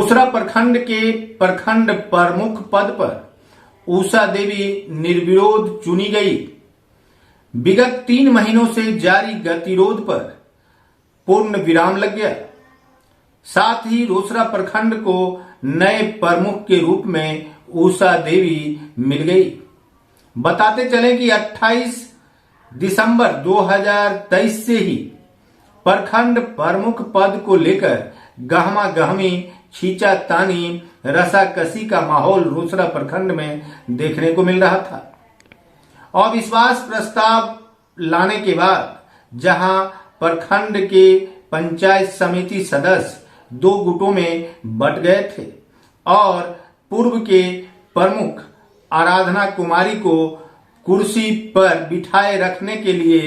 रोसड़ा प्रखंड के प्रखंड प्रमुख पद पर उषा देवी निर्विरोध चुनी गई। विगत 3 महीनों से जारी गतिरोध पर पूर्ण विराम लग गया। साथ ही रोसड़ा प्रखंड को नए प्रमुख के रूप में उषा देवी मिल गई। बताते चले कि 28 दिसंबर 2023 से ही प्रखंड प्रमुख पद को लेकर गहमा गहमी, खींचातानी, रसाकसी का माहौल रोसड़ा प्रखंड में देखने को मिल रहा था। अविश्वास प्रस्ताव लाने के बाद जहां प्रखंड के पंचायत समिति सदस्य 2 गुटों में बंट गए थे और पूर्व के प्रमुख आराधना कुमारी को कुर्सी पर बिठाए रखने के लिए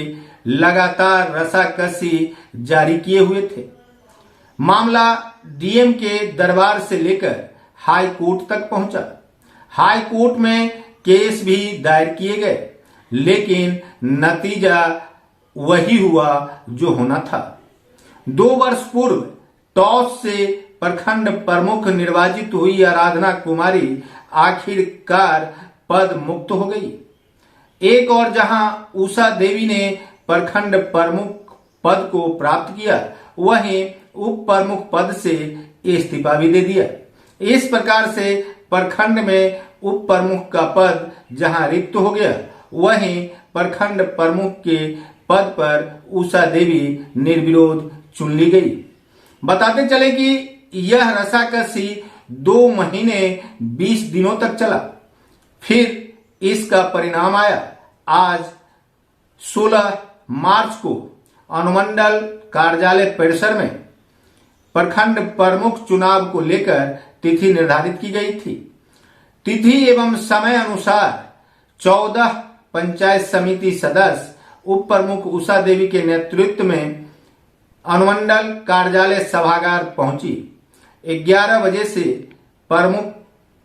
लगातार रसाकसी जारी किए हुए थे। मामला डीएम के दरबार से लेकर हाई कोर्ट तक पहुंचा। हाई कोर्ट में केस भी दायर किए गए, लेकिन नतीजा वही हुआ जो होना था। 2 वर्ष पूर्व टॉस से प्रखंड प्रमुख निर्वाचित हुई आराधना कुमारी आखिरकार पद मुक्त हो गई। एक और जहां उषा देवी ने प्रखंड प्रमुख पद को प्राप्त किया, वहीं उप प्रमुख पद से इस्तीफा भी दे दिया। इस प्रकार से प्रखंड में उप प्रमुख का पद जहां रिक्त हो गया, वहीं प्रखंड प्रमुख के पद पर उषा देवी निर्विरोध चुन ली गई। बताते चले कि यह रसाकसी 2 महीने 20 दिनों तक चला। फिर इसका परिणाम आया। आज 16 मार्च को अनुमंडल कार्यालय परिसर में प्रखंड प्रमुख चुनाव को लेकर तिथि निर्धारित की गई थी। तिथि एवं समय अनुसार 14 पंचायत समिति सदस्य उप प्रमुख उषा देवी के नेतृत्व में अनुमंडल कार्यालय सभागार पहुंची। 11 बजे से प्रमुख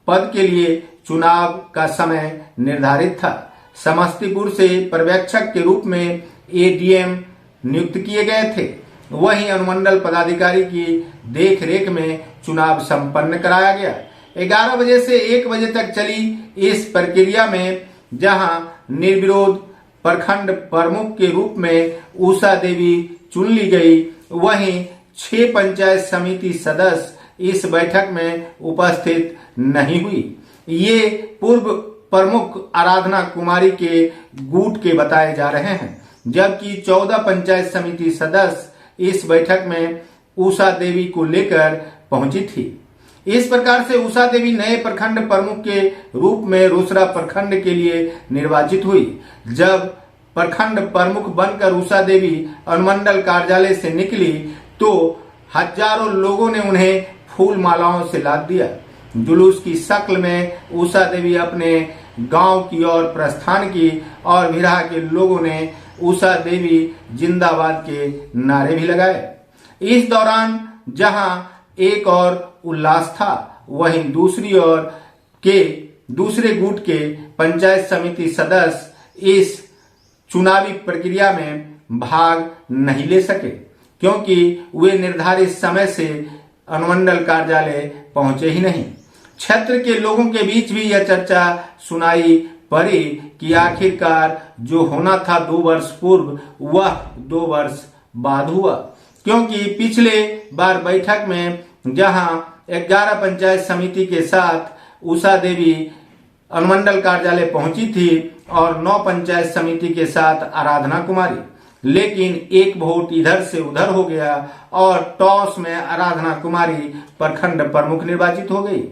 पद के लिए चुनाव का समय निर्धारित था। समस्तीपुर से पर्यवेक्षक के रूप में एडीएम नियुक्त किए गए थे। वहीं अनुमंडल पदाधिकारी की देखरेख में चुनाव संपन्न कराया गया। 11 बजे से 1 बजे तक चली इस प्रक्रिया में जहां निर्विरोध प्रखंड प्रमुख के रूप में उषा देवी चुन ली गई, वहीं 6 पंचायत समिति सदस्य इस बैठक में उपस्थित नहीं हुई। ये पूर्व प्रमुख आराधना कुमारी के गुट के बताए जा रहे हैं, जबकि 14 पंचायत समिति सदस्य इस बैठक में उषा देवी को लेकर पहुंची थी। इस प्रकार से उषा देवी नए प्रखंड प्रमुख के रूप में रोसड़ा प्रखंड के लिए निर्वाचित हुई। जब प्रखंड प्रमुख बनकर उषा देवी अनुमंडल कार्यालय से निकली तो हजारों लोगों ने उन्हें फूल मालाओं से लाद दिया। जुलूस की शक्ल में उषा देवी अपने गांव की ओर प्रस्थान की और विराह के लोगों ने उषा देवी जिंदाबाद के नारे भी लगाए। इस दौरान जहां एक और उल्लास था, वहीं दूसरी ओर के दूसरे गुट के पंचायत समिति सदस्य इस चुनावी प्रक्रिया में भाग नहीं ले सके, क्योंकि वे निर्धारित समय से अनुमंडल कार्यालय पहुंचे ही नहीं। क्षेत्र के लोगों के बीच भी यह चर्चा सुनाई पड़ी कि आखिरकार जो होना था 2 वर्ष पूर्व, वह 2 वर्ष बाद हुआ, क्योंकि पिछले बार बैठक में जहां 11 पंचायत समिति के साथ उषा देवी अनुमंडल कार्यालय पहुंची थी और 9 पंचायत समिति के साथ आराधना कुमारी, लेकिन एक वोट इधर से उधर हो गया और टॉस में आराधना कुमारी प्रखंड प्रमुख निर्वाचित हो गई।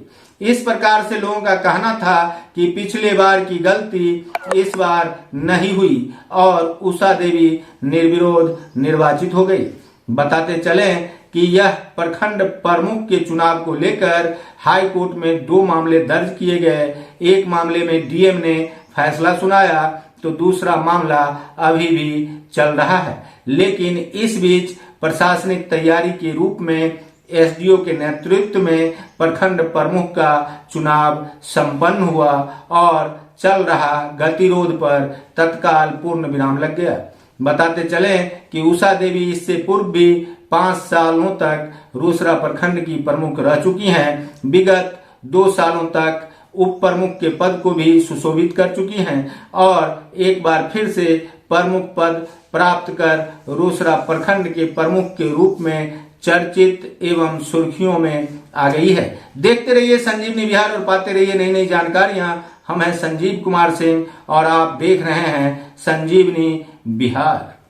इस प्रकार से लोगों का कहना था कि पिछले बार की गलती इस बार नहीं हुई और उषा देवी निर्विरोध निर्वाचित हो गई। बताते चले कि यह प्रखंड प्रमुख के चुनाव को लेकर हाई कोर्ट में 2 मामले दर्ज किए गए। एक मामले में डीएम ने फैसला सुनाया तो दूसरा मामला अभी भी चल रहा है। लेकिन इस बीच प्रशासनिक तैयारी के रूप में एसडीओ के नेतृत्व में प्रखंड प्रमुख का चुनाव संपन्न हुआ और चल रहा गतिरोध पर तत्काल पूर्ण विराम लग गया। बताते चले कि उषा देवी इससे पूर्व भी 5 सालों तक रोसड़ा प्रखंड की प्रमुख रह चुकी हैं। विगत 2 सालों तक उप प्रमुख के पद को भी सुशोभित कर चुकी हैं और एक बार फिर से प्रमुख पद प्राप्त कर रोसड़ा प्रखंड के प्रमुख के रूप में चर्चित एवं सुर्खियों में आ गई है। देखते रहिए संजीवनी बिहार और पाते रहिए नई नई जानकारियां। हम हैं संजीव कुमार सिंह और आप देख रहे हैं संजीवनी बिहार।